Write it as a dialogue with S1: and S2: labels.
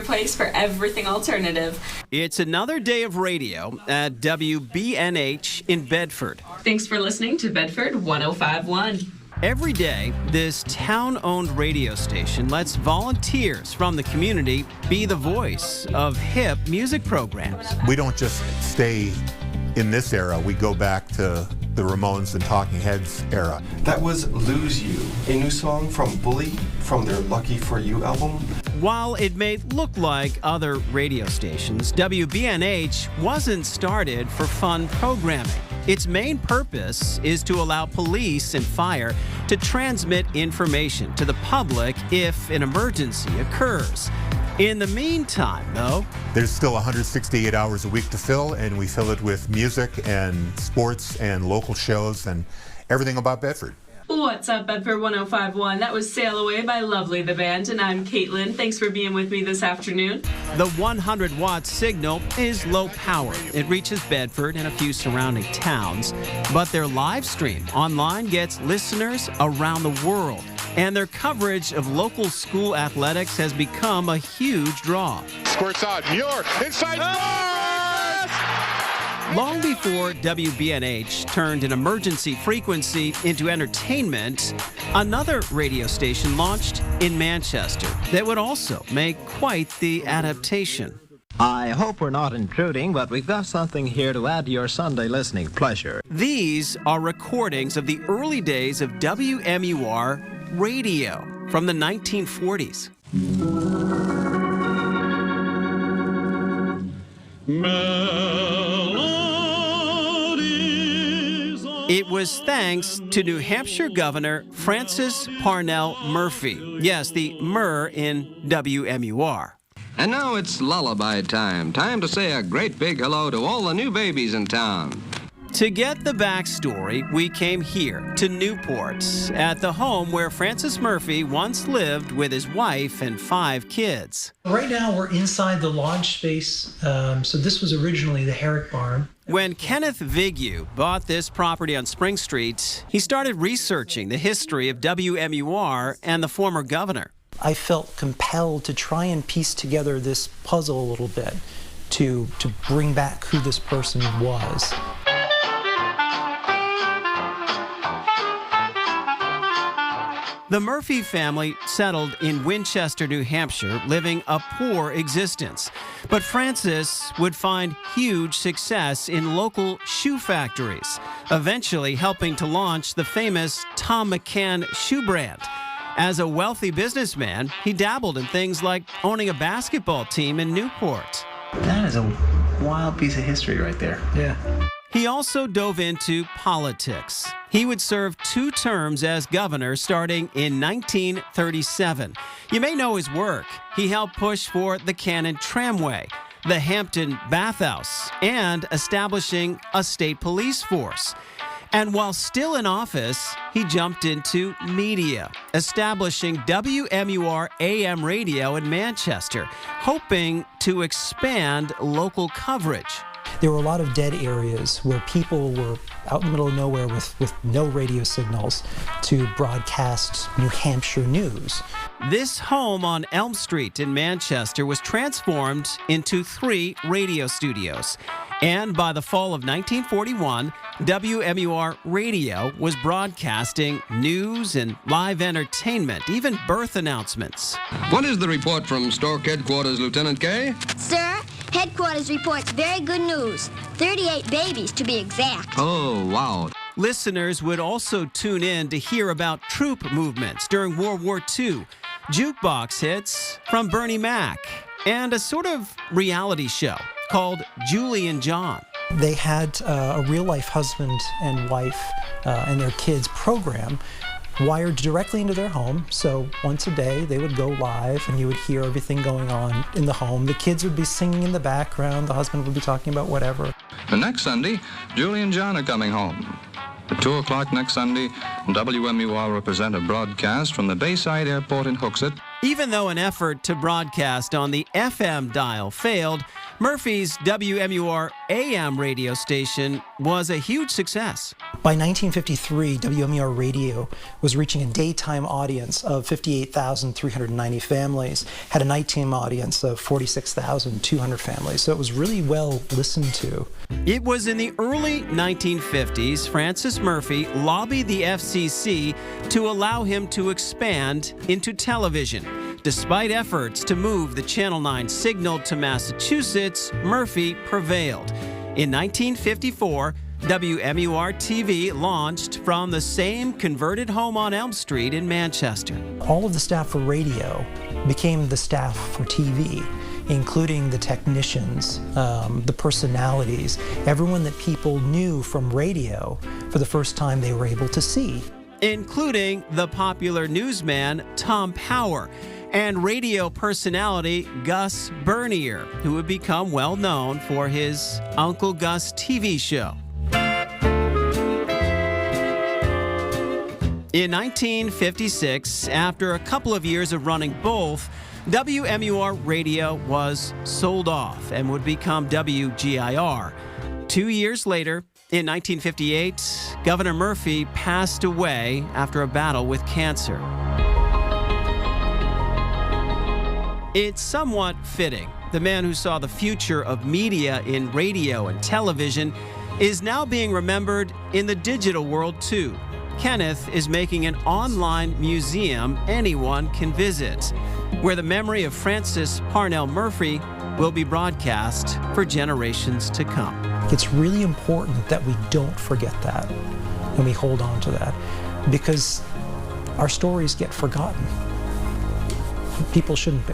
S1: place for everything alternative.
S2: It's another day of radio at WBNH in Bedford.
S1: Thanks for listening to Bedford 105.1.
S2: Every day, this town-owned radio station lets volunteers from the community be the voice of hip music programs.
S3: We don't just stay in this era. We go back to the Ramones and Talking Heads era.
S4: That was Lose You, a new song from Bully from their Lucky For You album.
S2: While it may look like other radio stations, WBNH wasn't started for fun programming. Its main purpose is to allow police and fire to transmit information to the public if an emergency occurs. In the meantime, though,
S3: there's still 168 hours a week to fill, and we fill it with music and sports and local shows and everything about Bedford.
S1: What's up, Bedford 105.1? That was Sail Away by Lovely the Band, and I'm Caitlin. Thanks for being with me this afternoon.
S2: The 100-watt signal is low power. It reaches Bedford and a few surrounding towns, but their live stream online gets listeners around the world, and their coverage of local school athletics has become a huge draw.
S5: Squirts out, Muir, inside,
S2: Long before WBNH turned an emergency frequency into entertainment, another radio station launched in Manchester that would also make quite the adaptation.
S6: I hope we're not intruding, but we've got something here to add to your Sunday listening pleasure.
S2: These are recordings of the early days of WMUR radio from the 1940s. It was thanks to New Hampshire Governor Francis Parnell Murphy. Yes, the Murr in WMUR.
S7: And now it's lullaby time. Time to say a great big hello to all the new babies in town.
S2: To get the backstory, we came here to Newport, at the home where Francis Murphy once lived with his wife and 5 kids.
S8: Right now we're inside the lodge space, so this was originally the Herrick Barn.
S2: When Kenneth Vigue bought this property on Spring Street, he started researching the history of WMUR and the former governor.
S8: I felt compelled to try and piece together this puzzle a little bit, to bring back who this person was.
S2: The Murphy family settled in Winchester, New Hampshire, living a poor existence. But Francis would find huge success in local shoe factories, eventually helping to launch the famous Tom McCann shoe brand. As a wealthy businessman, he dabbled in things like owning a basketball team in Newport.
S9: That is a wild piece of history right there.
S8: Yeah.
S2: He also dove into politics. He would serve 2 terms as governor starting in 1937. You may know his work. He helped push for the Cannon Tramway, the Hampton Bathhouse, and establishing a state police force. And while still in office, he jumped into media, establishing WMUR AM radio in Manchester, hoping to expand local coverage.
S8: There were a lot of dead areas where people were out in the middle of nowhere with no radio signals to broadcast New Hampshire news.
S2: This home on Elm Street in Manchester was transformed into 3 radio studios. And by the fall of 1941, WMUR Radio was broadcasting news and live entertainment, even birth announcements.
S7: What is the report from Stork Headquarters, Lieutenant Kay?
S10: Sir, Headquarters reports very good news. 38 babies, to be exact.
S7: Oh, wow.
S2: Listeners would also tune in to hear about troop movements during World War II, jukebox hits from Bernie Mac, and a sort of reality show called Julie and John.
S8: They had a real-life husband and wife and their kids program wired directly into their home. So once a day, they would go live, and you would hear everything going on in the home. The kids would be singing in the background. The husband would be talking about whatever.
S7: The next Sunday, Julie and John are coming home. At 2 o'clock next Sunday, WMUR will present a broadcast from the Bayside Airport in Hooksett.
S2: Even though an effort to broadcast on the FM dial failed, Murphy's WMUR AM radio station was a huge success.
S8: By 1953, WMUR Radio was reaching a daytime audience of 58,390 families, had a nighttime audience of 46,200 families, so it was really well listened to.
S2: It was in the early 1950s, Francis Murphy lobbied the FCC to allow him to expand into television. Despite efforts to move the Channel 9 signal to Massachusetts, Murphy prevailed. In 1954, WMUR TV launched from the same converted home on Elm Street in Manchester.
S8: All of the staff for radio became the staff for TV, including the technicians, the personalities, everyone that people knew from radio for the first time they were able to see.
S2: Including the popular newsman Tom Power and radio personality Gus Bernier, who would become well known for his Uncle Gus TV show. In 1956, after a couple of years of running both, WMUR Radio was sold off and would become WGIR. 2 years later, in 1958, Governor Murphy passed away after a battle with cancer. It's somewhat fitting. The man who saw the future of media in radio and television is now being remembered in the digital world too. Kenneth is making an online museum anyone can visit, where the memory of Francis Parnell Murphy will be broadcast for generations to come.
S8: It's really important that we don't forget that and we hold on to that, because our stories get forgotten. People shouldn't be.